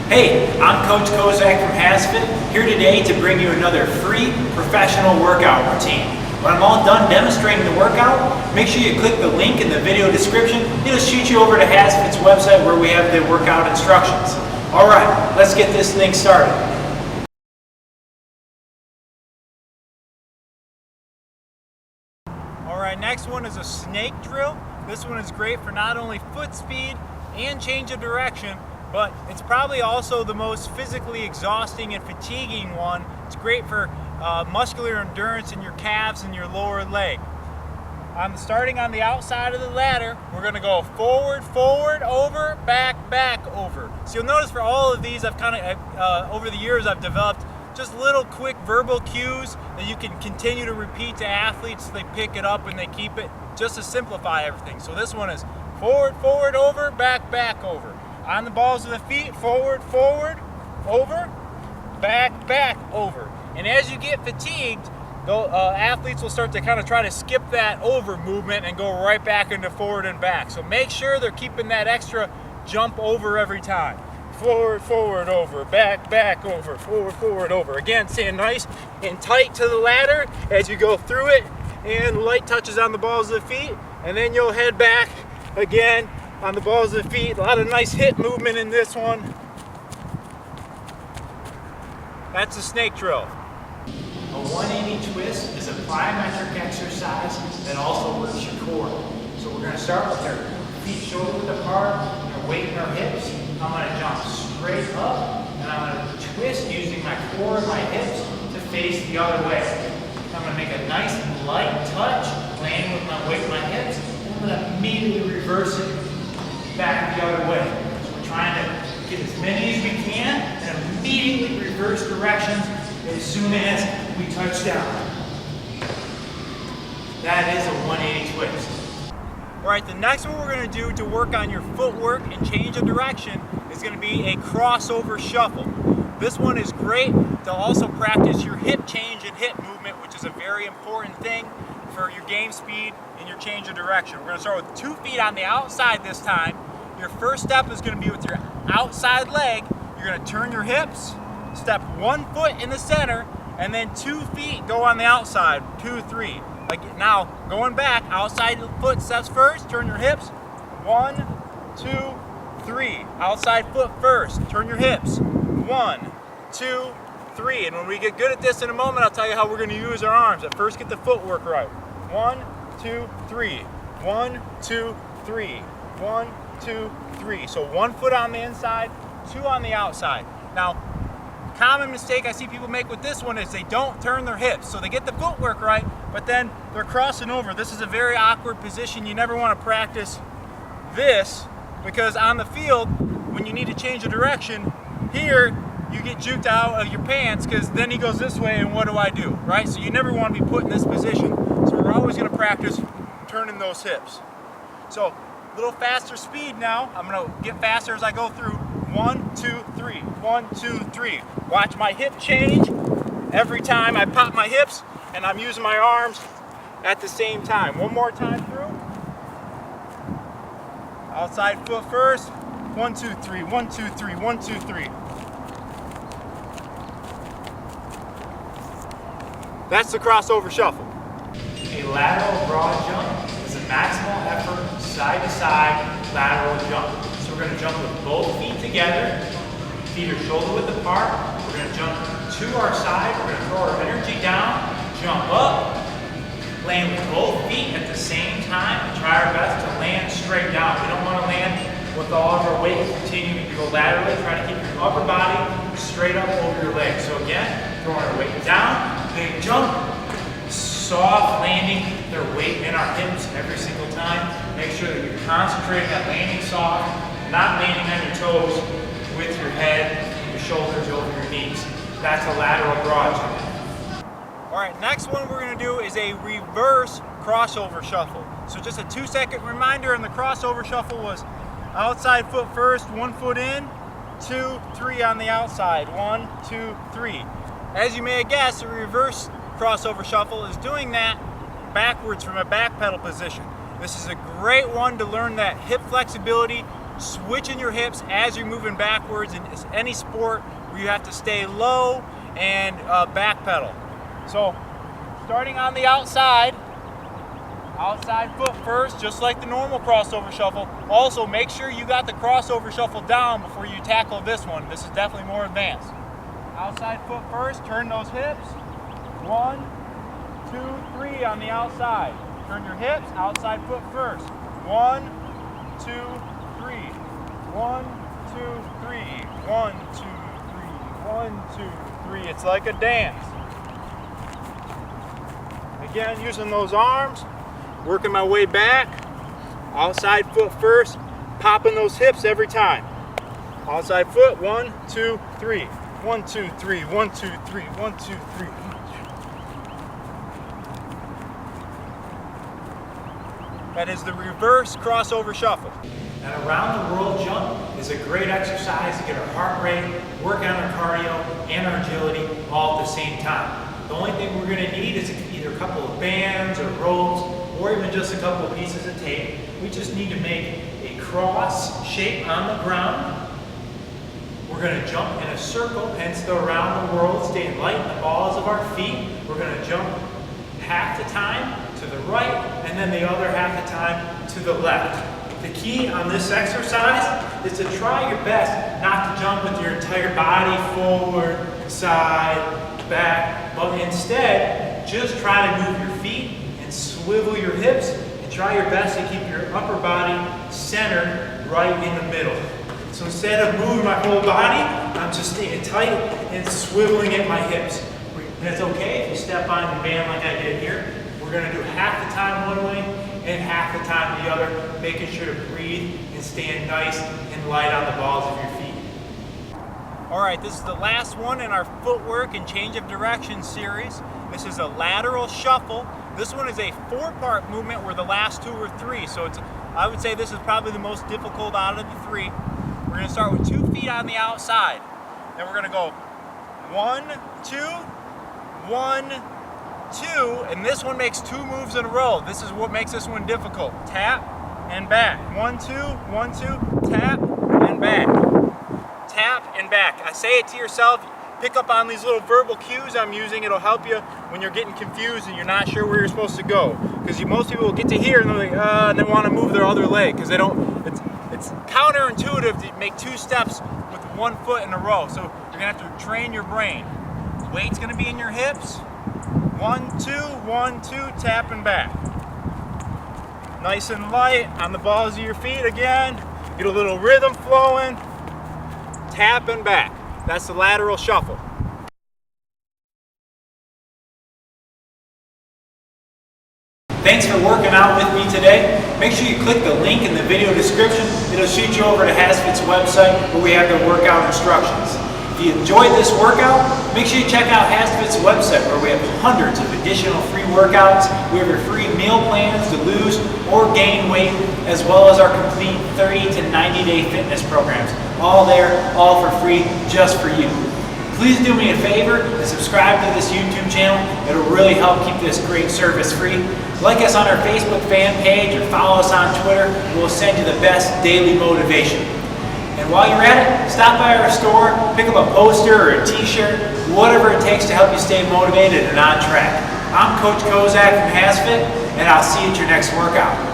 Hey, I'm Coach Kozak from HASfit, here today to bring you another free professional workout routine. When I'm all done demonstrating the workout, make sure you click the link in the video description. It'll shoot you over to HASfit's website where we have the workout instructions. Alright, let's get this thing started. Alright, next one is a snake drill. This one is great for not only foot speed and change of direction, but it's probably also the most physically exhausting and fatiguing one. It's great for muscular endurance in your calves and your lower leg. Starting on the outside of the ladder, we're going to go forward, forward, over, back, back, over. So you'll notice for all of these, over the years I've developed just little quick verbal cues that you can continue to repeat to athletes so they pick it up and they keep it, just to simplify everything. So this one is forward, forward, over, back, back, over. On the balls of the feet, forward, forward, over, back, back, over. And as you get fatigued, athletes will start to kind of try to skip that over movement and go right back into forward and back. So make sure they're keeping that extra jump over every time. Forward, forward, over, back, back, over, forward, forward, over. Again, staying nice and tight to the ladder as you go through it, and light touches on the balls of the feet, and then you'll head back again on the balls of the feet. A lot of nice hip movement in this one. That's a snake drill. A 180 twist is a plyometric exercise that also works your core. So we're going to start with our feet shoulder width apart, our weight in our hips. I'm going to jump straight up, and I'm going to twist using my core and my hips to face the other way. I'm going to make a nice light touch, landing with my weight and my hips, and I'm going to immediately reverse it back the other way. So we're trying to get as many as we can and immediately reverse directions as soon as we touch down. That is a 180 twist. Alright, the next one we're going to do to work on your footwork and change of direction is going to be a crossover shuffle. This one is great to also practice your hip change and hip movement, which is a very important thing for your game speed and your change of direction. We're going to start with 2 feet on the outside this time. Your first step is going to be with your outside leg. You're going to turn your hips, step 1 foot in the center, and then 2 feet go on the outside, 2, 3. Like now, going back, outside foot steps first, turn your hips, 1, 2, 3. Outside foot first, turn your hips, 1, 2, 3. And when we get good at this in a moment, I'll tell you how we're going to use our arms. But first, get the footwork right. 1, 2, 3. 1, 2, 3. 1, 2, 3. So 1 foot on the inside, 2 on the outside. Now, common mistake I see people make with this one is they don't turn their hips. So they get the footwork right, but then they're crossing over. This is a very awkward position. You never want to practice this, because on the field, when you need to change a direction, here you get juked out of your pants because then he goes this way and what do I do, right? So you never want to be put in this position. So we're always going to practice turning those hips. So a little faster speed now. I'm going to get faster as I go through. 1, 2, 3. 1, 2, 3. Watch my hip change every time I pop my hips, and I'm using my arms at the same time. One more time through. Outside foot first. 1, 2, 3. 1, 2, 3. 1, 2, 3. That's the crossover shuffle. A lateral broad jump is a maximal effort side-to-side lateral jump. So we're going to jump with both feet together. Feet are shoulder width apart. We're going to jump to our side. We're going to throw our energy down, jump up, land with both feet at the same time, and try our best to land straight down. We don't want to land with all of our weight continuing to go laterally. Try to keep your upper body straight up over your legs. So again, throwing our weight down, big jump, soft landing, their weight in our hips every single time. Make sure that you're concentrating on landing soft, not landing on your toes with your head and your shoulders over your knees. That's a lateral broad jump. All right, next one we're going to do is a reverse crossover shuffle. So just a 2-second reminder, and the crossover shuffle was outside foot first, 1 foot in, 2, 3 on the outside, 1, 2, 3. As you may have guessed, a reverse crossover shuffle is doing that backwards from a back pedal position. This is a great one to learn that hip flexibility switching your hips as you're moving backwards in any sport where you have to stay low and backpedal. So starting on the outside foot first, just like the normal crossover shuffle. Also make sure you got the crossover shuffle down before you tackle this one. This is definitely more advanced. Outside foot first, turn those hips. 1, 2, 3 on the outside. Turn your hips, outside foot first. 1, 2, 3. 1, 2, 3. 1, 2, 3. 1, 2, 3. It's like a dance. Again, using those arms, working my way back. Outside foot first, popping those hips every time. Outside foot, 1, 2, 3. 1, 2, 3. 1, 2, 3. 1, 2, 3. That is the reverse crossover shuffle. An around the world jump is a great exercise to get our heart rate, work on our cardio, and our agility all at the same time. The only thing we're going to need is either a couple of bands or ropes, or even just a couple of pieces of tape. We just need to make a cross shape on the ground. We're going to jump in a circle, hence the around the world, staying light in the balls of our feet. We're going to jump half the time to the right, and then the other half the time to the left. The key on this exercise is to try your best not to jump with your entire body forward, side, back, but instead just try to move your feet and swivel your hips and try your best to keep your upper body centered right in the middle. So instead of moving my whole body, I'm just staying tight and swiveling at my hips. And it's okay if you step on the band like I did here. We're going to do half the time one way and half the time the other, making sure to breathe and stand nice and light on the balls of your feet. All right, this is the last one in our footwork and change of direction series. This is a lateral shuffle. This one is a 4-part movement where the last 2 are 3. So I would say this is probably the most difficult out of the 3. We're going to start with 2 feet on the outside. Then we're going to go 1, 2, 1, 2, and this one makes 2 moves in a row. This is what makes this one difficult. Tap and back. 1, 2, 1, 2, tap and back. Tap and back. I say it to yourself. Pick up on these little verbal cues I'm using. It'll help you when you're getting confused and you're not sure where you're supposed to go. Because most people will get to here and they're like, and they want to move their other leg because they don't. It's counterintuitive to make 2 steps with 1 foot in a row. So you're gonna have to train your brain. Weight's gonna be in your hips. 1, 2, 1, 2, tap and back. Nice and light on the balls of your feet again. Get a little rhythm flowing. Tap and back. That's the lateral shuffle. Thanks for working out with me today. Make sure you click the link in the video description. It'll shoot you over to HASfit's website where we have their workout instructions. If you enjoyed this workout, make sure you check out HASfit's website where we have hundreds of additional free workouts. We have your free meal plans to lose or gain weight, as well as our complete 30 to 90-day fitness programs. All there, all for free, just for you. Please do me a favor and subscribe to this YouTube channel. It'll really help keep this great service free. Like us on our Facebook fan page or follow us on Twitter. We'll send you the best daily motivation. And while you're at it, stop by our store, pick up a poster or a t-shirt, whatever it takes to help you stay motivated and on track. I'm Coach Kozak from HASfit, and I'll see you at your next workout.